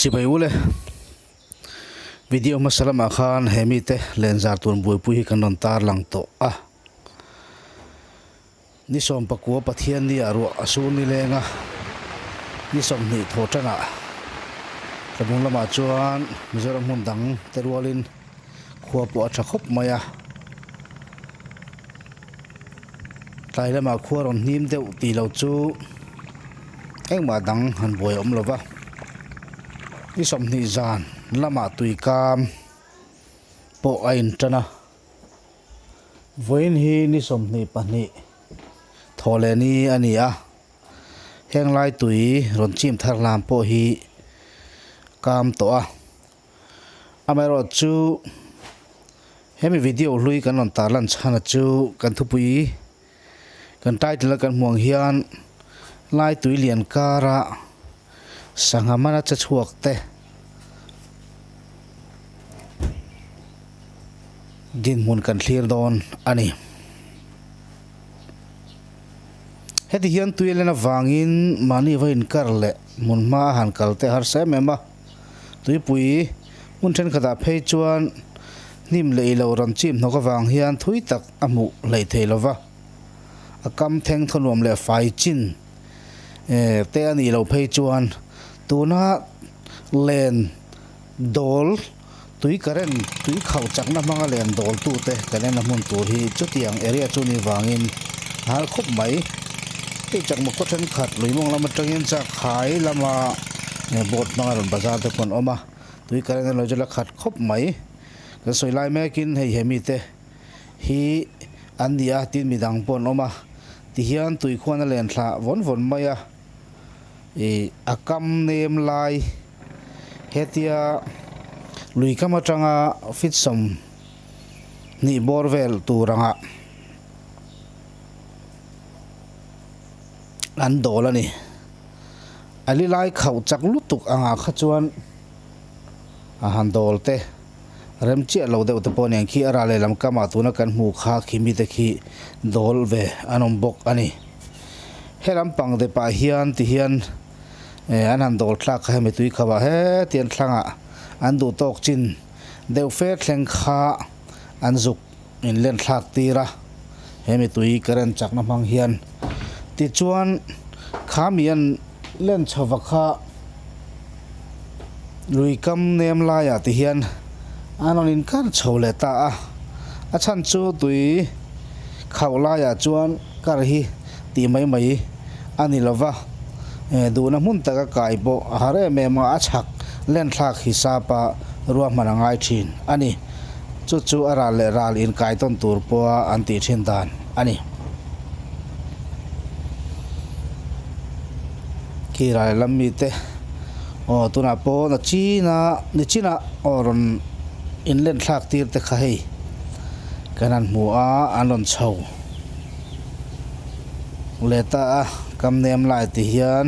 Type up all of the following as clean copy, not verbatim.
chỉ bay ule video masala ma khan hemi te lenza tun bui pui kan non tar lang to ni som pakua pathian ni aru asu ni lenga ni som ni thotana tabung lama chuan mizoram mun dang terwalin khua po acha khop maya tai lama khua ron nim deuh ti lo chu engma dang han boi om lova ni som ni zan lama tui kam po ain tana voin hi ni som ni pani thole ni ania heng lai tui ron chim thar lam po hi kam to amero chu hemi video lui kan on talan chana chu kan thupui kan title kan muang hian lai tui lian kara sangamana cha chuak te din mun kan thlir don ani heti hian tuilena wangin mani vain karle mun ma han kalte har se mema tui pui mun then khada phei chuan nim leilo ran chim noka wang hian thui tak amu lei theilova akam theng thonom le fai chin te ani lo phei chuan tuna len dol tui karen tui khau chakna manga len dol tu te kanen mun tur hi chutiang area chu ni wangin hal khop mai te chak mo ko then khat luimong lama tangin cha khai lama bot manga ron bazar te kon oma tui karen lo jala khat khop mai ka soilai mekin hei hemi te hi andia tin midang pon oma ti hian tui khona len thla von von maya akam nem lai hetia lui kama tanga fit som ni borvel turanga an dolani ali lai khau chak lutuk anga khachuan a han dolte rem chi lo de te pon yang khi ara le lam kama tuna kan mu kha khimi te khi dol ve anom bok ani heram pang de pa hian ti hian anan dol thlak kha me tui khawa he tian thlanga an du tok chin deu fe thleng kha an zuk in len thlak tira hemi tui karen chakna mang hian ti chuan khamian len chawa kha lui kam nem la ya ti hian anon in kar chole ta a chan chu tui khawla ya chuan kar hi ti mai mai ani lova du na mun ta ka kai bo hare me ma achak len thak hisapa ruwa manangai thin ani chu chu ara le ral in kai ton tur po anti thin dan ani kira lammi te o tuna po na china ni china oron in len thak tir te kha hei kanan mu a anon chho leta kam nem lai ti hian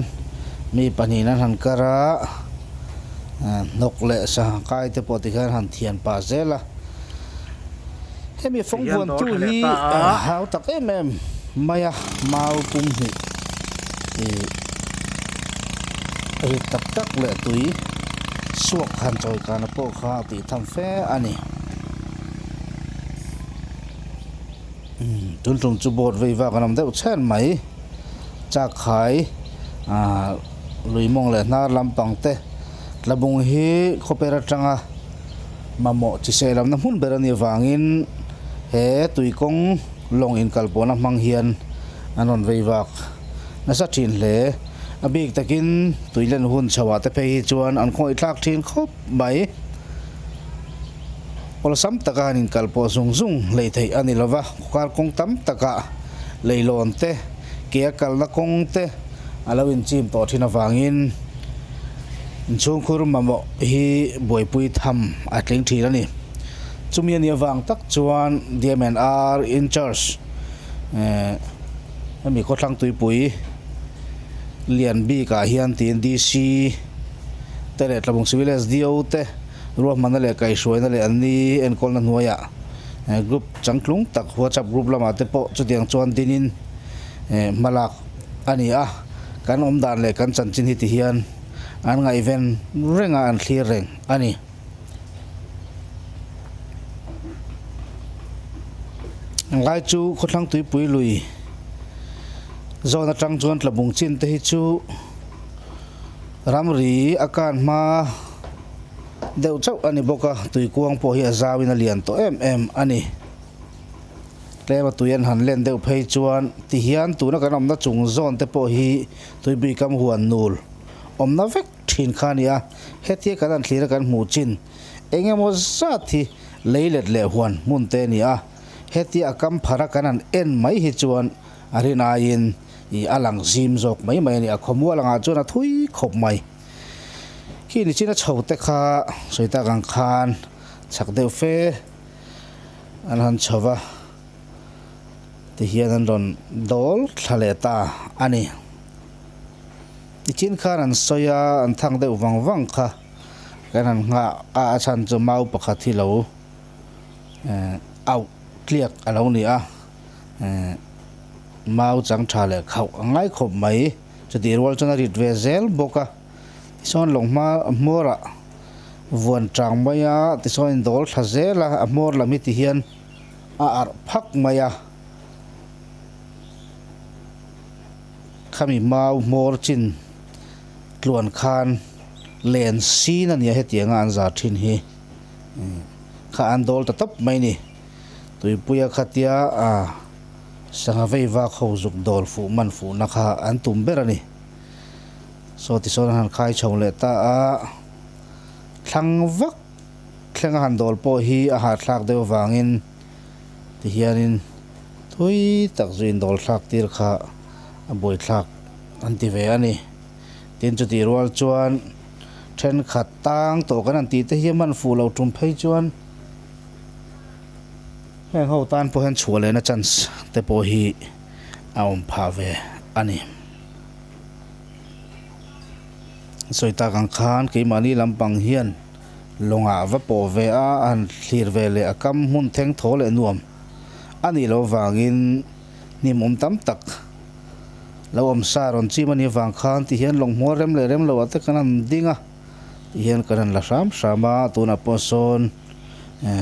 mi paninan han kara nok le sa kai te poti khan han thian pa zela hemi phong buan tu hi hau tak em maya mau pum hi ri tak tak le tui suak han choi kana po kha ti tham fe ani tun tum chu bot vei wa kanam deuh chen mai cha khai lui mong le na lampang te labung hi khopera tanga mamo chi se lam na hun berani wangin he tui kong long in kalpona mang hian anon veiwak na sa thin le abik takin tuilen hun chawa te pe chuan an khoi tlak thin khop mai ol sam taka nin kalpo zung zung lei thei ani lova kar kong tam taka leilon te ke kal na kong te alawin chim to thina wangin chung khur mamo hi boipui tham atling thirani chumian ya wang tak chuan DMNR in charge mi ko thlang tui pui lian bi ka hian TNDC tele tlabung civil SDO te ruah manale kai shoina le anni en kolna nuaya group changklung tak WhatsApp group lama te po chutiang chuan dinin malak ani kan omdan le kan chanchin hi ti hian an ngai ven renga an thlir reng ani ngai chu khotlang tui pui lui zona tang chuan tlabung chin te hi chu ramri akan ma deuh chau ani boka tui kuang po hi azawin a lian to em ani tlema tuian han len deuh phei chuan ti hian tuna kan omna chung zon te po hi tui bi kam huan nul omna vek thin khania hetia kan an thlira kan mu chin engemaw zat thi leilet le huan mun te ni a hetia akam phara kan an en mai hi chuan arina in i alang zim zok mai mai ni a khomwa langa chuan a thui khop mai khi ni china chote kha soita gang khan chak deuh fe an han chawa ti hian an ron dol thaleta ani chin khan an soya an thang deuh wang kha kan han nga a chan chu mau pakhat hi lo au kliak alo ni a mau chang tha le khau ngai khop mai chuti rol chana rit ve zel boka son longma mora vuan tang maya ti son dol thazela amor la mi ti hian a ar phak maya khami mau mor chin tluan khan len sin ania hetianga an za thin hi kha an dol ta top mai ni tui puya khatia a sanga veiwa khozuk dol fu man fu na kha an tum berani so ti son han khai chhole ta a thlang vak thlenga han dol po hi a ha thlak deu wangin ti hianin thui tak zuin dol thlak tir kha a boi thlak an ti ve ani tin chu ti rual chuan then khat tang to kan an ti te hi man fu lo tum phei chuan heng ho tan po hen chhuale na chance te po hi aum pha ve ani soita kang khan ke mani lampang hian longa va po ve a an thlir ve le akam hun theng thole nuam ani lo wangin nim tam tak lo sa ron chi mani wang khan ti hian long mo rem le rem lo ate kanan dinga hian kanan la ram sama tuna poson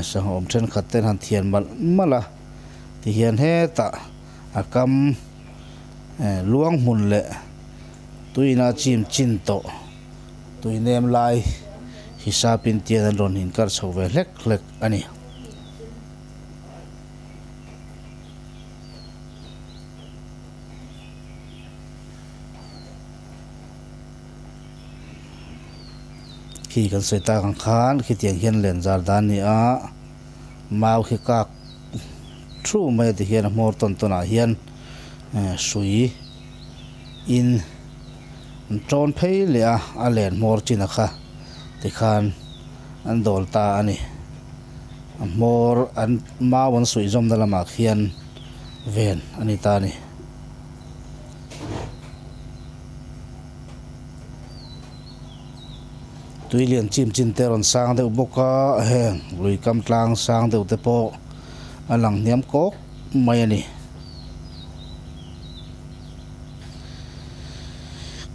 sa hom then khaten han thian mala ti hian he ta akam luang mun le tuina chim chin to tui nem lai hisapin tian ron hin kar chove lek ani khi kan soita kan khan khi tiang hian len zar dan ni a mau khi kak tru mai ti hian mor ton tona hian sui in tron phei le a len mor china kha ti khan an dol ta ani mor an mawon sui zom dalama khian ven ani ta ni tui lian chim chin te ron sang deuh boka heng lui kam tlang sang deuh te po alang niam kok mai ani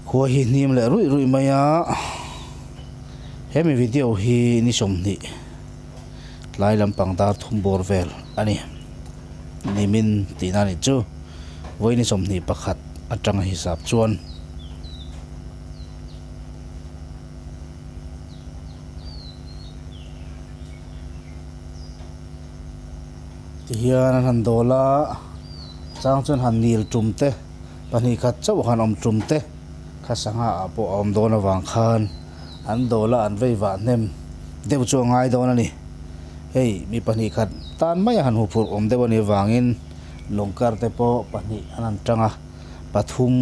ko hi nim le rui maya hemi video hi ni somni lai lampang dar thum bor vel ani nimin tinani chu voi ni somni pakhat atang hisap chuan hian han dola chang chun han nil tumte pani khat chau han om tumte khasanga apo om dona wang khan an dola an veiwa nem deu chu ngai dona ni hei mi pani khat tan mai han hu phur om dewani wangin longkar te po pani anan tanga pathum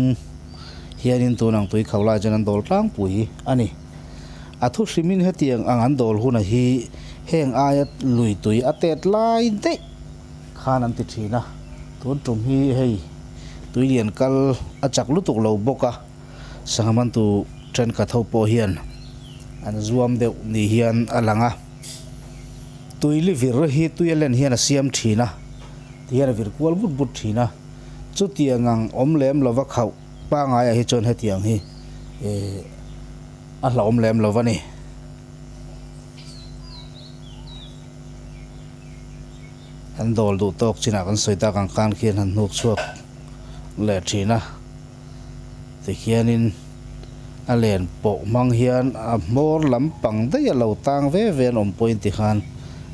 hianin tunang tui khawla janan dol tlang pui ani athu hrimin hetiang angan dol huna hi heng ayat lui tui atet lai de khan an ti thina tun tum hi hei tui lian kal achak lutuk lo boka sangaman tu tren ka tho po hian an zuam deuh ni hian alanga tui li vir hi tuilen hian a siam thina tiar vir kwal but thina chu tiangang omlem lova khau pa ngai hi chon hetiang hi a hlawm lem lo wani an dol du tok china kan soita kan khian han nuk chuak le thina ti khianin a len po mang hian a mor lampang dei a lo tang ve ven om point ti khan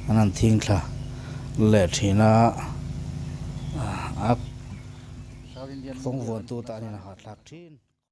anan thing thla le thina a phong vuan tu ta ni na hat lak thin